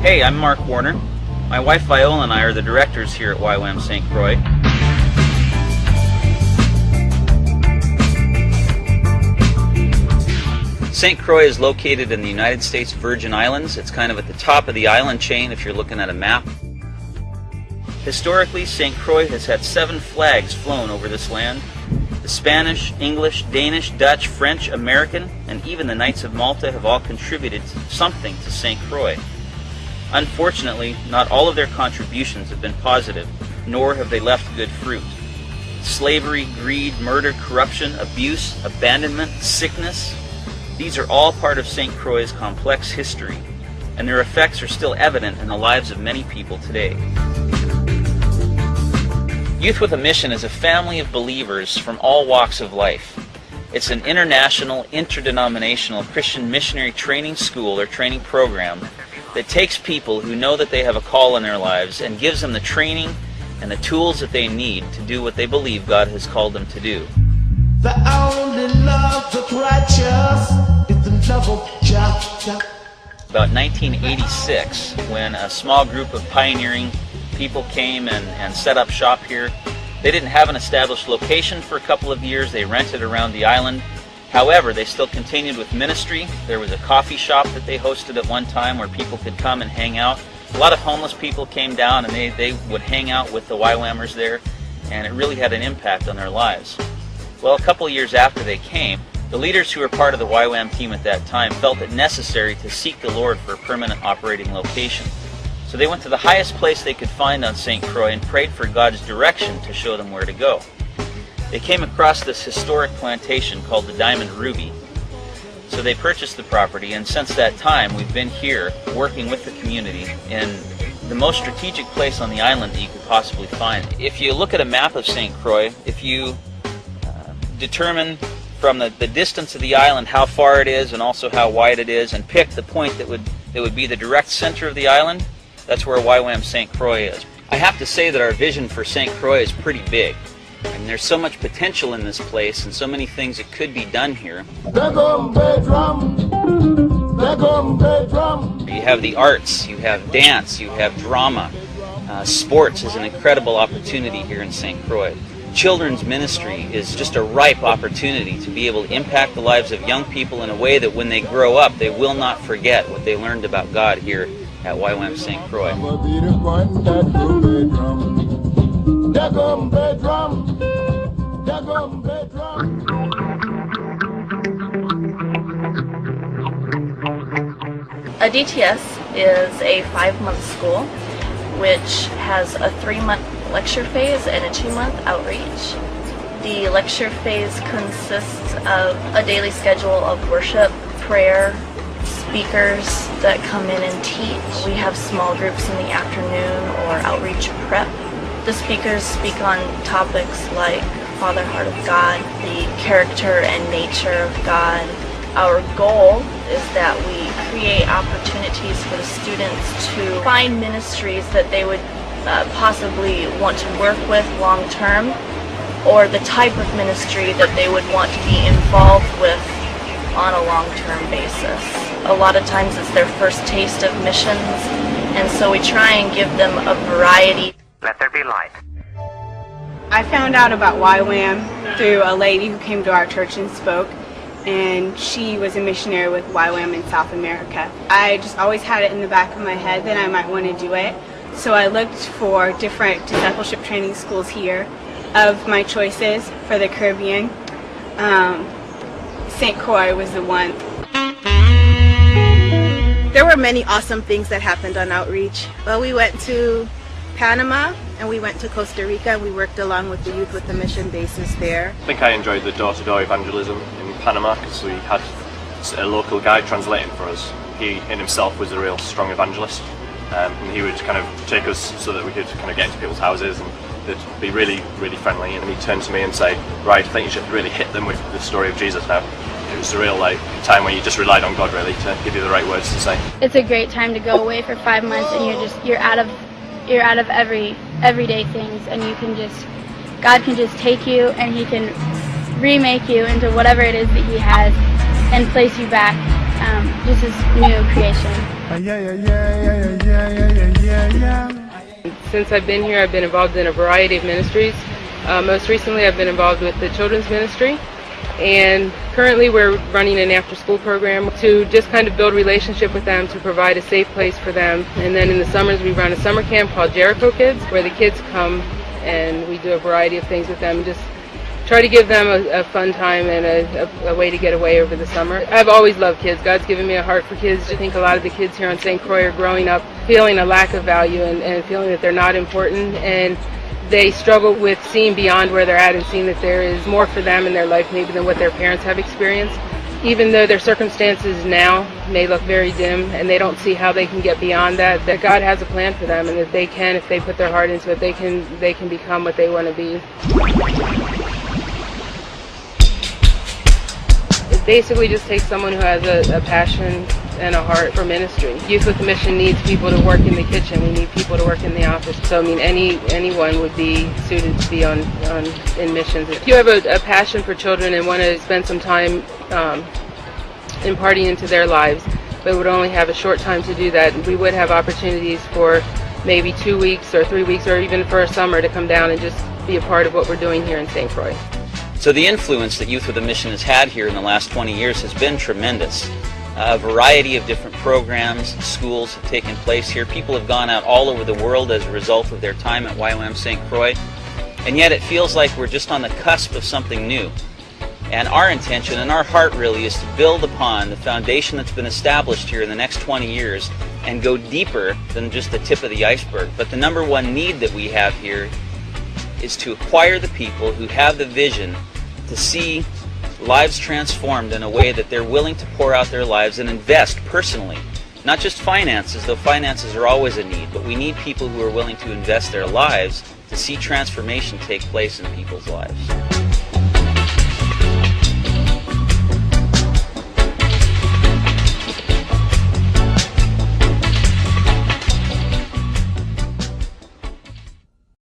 Hey, I'm Mark Warner. My wife Viola and I are the directors here at YWAM St. Croix. St. Croix is located in the United States Virgin Islands. It's kind of at the top of the island chain if you're looking at a map. Historically, St. Croix has had 7 flags flown over this land. The Spanish, English, Danish, Dutch, French, American, and even the Knights of Malta have all contributed something to St. Croix. Unfortunately, not all of their contributions have been positive, nor have they left good fruit. Slavery, greed, murder, corruption, abuse, abandonment, sickness, these are all part of St. Croix's complex history, and their effects are still evident in the lives of many people today. Youth with a Mission is a family of believers from all walks of life. It's an international, interdenominational Christian missionary training school or training program that takes people who know that they have a call in their lives and gives them the training and the tools that they need to do what they believe God has called them to do. The only love that's righteous is the love of Jah. About 1986, when a small group of pioneering people came and set up shop here, they didn't have an established location for a couple of years. They rented around the island. However, they still continued with ministry. There was a coffee shop that they hosted at one time where people could come and hang out. A lot of homeless people came down and they would hang out with the YWAMers there, and it really had an impact on their lives. Well, a couple of years after they came, the leaders who were part of the YWAM team at that time felt it necessary to seek the Lord for a permanent operating location. So they went to the highest place they could find on St. Croix and prayed for God's direction to show them where to go. They came across this historic plantation called the Diamond Ruby. So they purchased the property, and since that time we've been here working with the community in the most strategic place on the island that you could possibly find. If you look at a map of St. Croix, if you determine from the distance of the island how far it is and also how wide it is, and pick the point that would be the direct center of the island, that's where YWAM St. Croix is. I have to say that our vision for St. Croix is pretty big. And there's so much potential in this place and so many things that could be done here. You have the arts, you have dance, you have drama. Sports is an incredible opportunity here in St. Croix. Children's ministry is just a ripe opportunity to be able to impact the lives of young people in a way that when they grow up, they will not forget what they learned about God here at YWAM St. Croix. A DTS is a 5-month school which has a 3-month lecture phase and a 2-month outreach. The lecture phase consists of a daily schedule of worship, prayer, speakers that come in and teach. We have small groups in the afternoon or outreach prep. The speakers speak on topics like Father Heart of God, the character and nature of God. Our goal is that we create opportunities for the students to find ministries that they would possibly want to work with long term, or the type of ministry that they would want to be involved with on a long-term basis. A lot of times it's their first taste of missions, and so we try and give them a variety. Let there be light. I found out about YWAM through a lady who came to our church and spoke, and she was a missionary with YWAM in South America. I just always had it in the back of my head that I might want to do it, so I looked for different discipleship training schools here. Of my choices for the Caribbean, St. Croix was the one. There were many awesome things that happened on outreach. Well, we went to Panama and we went to Costa Rica, and we worked along with the Youth with the Mission bases there. I think I enjoyed the door-to-door evangelism in Panama because we had a local guide translating for us. He in himself was a real strong evangelist, and he would kind of take us so that we could kind of get into people's houses, and they'd be really, really friendly, and he'd turn to me and say, right, I think you should really hit them with the story of Jesus now. It was a real time where you just relied on God really to give you the right words to say. It's a great time to go away for 5 months, and you're out of everyday things, and God can just take you and He can remake you into whatever it is that He has and place you back just as new creation. Since I've been here, I've been involved in a variety of ministries. Most recently, I've been involved with the children's ministry, and currently we're running an after-school program to just kind of build relationship with them, to provide a safe place for them. And then in the summers, we run a summer camp called Jericho Kids, where the kids come and we do a variety of things with them, just try to give them a fun time and a way to get away over the summer. I've always loved kids. God's given me a heart for kids. I think a lot of the kids here on St. Croix are growing up feeling a lack of value and feeling that they're not important, and they struggle with seeing beyond where they're at and seeing that there is more for them in their life maybe than what their parents have experienced. Even though their circumstances now may look very dim and they don't see how they can get beyond that, that God has a plan for them, and that they can, if they put their heart into it, they can become what they want to be. It basically just takes someone who has a passion and a heart for ministry. Youth with a Mission needs people to work in the kitchen. We need people to work in the office. So I mean, anyone would be suited to be in missions. If you have a passion for children and want to spend some time imparting into their lives, but would only have a short time to do that, we would have opportunities for maybe 2 weeks or 3 weeks or even for a summer to come down and just be a part of what we're doing here in St. Croix. So the influence that Youth with a Mission has had here in the last 20 years has been tremendous. A variety of different programs, schools have taken place here. People have gone out all over the world as a result of their time at YWAM St. Croix. And yet it feels like we're just on the cusp of something new. And our intention and our heart really is to build upon the foundation that's been established here in the next 20 years and go deeper than just the tip of the iceberg. But the number one need that we have here is to acquire the people who have the vision to see lives transformed in a way that they're willing to pour out their lives and invest personally. Not just finances, though finances are always a need, but we need people who are willing to invest their lives to see transformation take place in people's lives.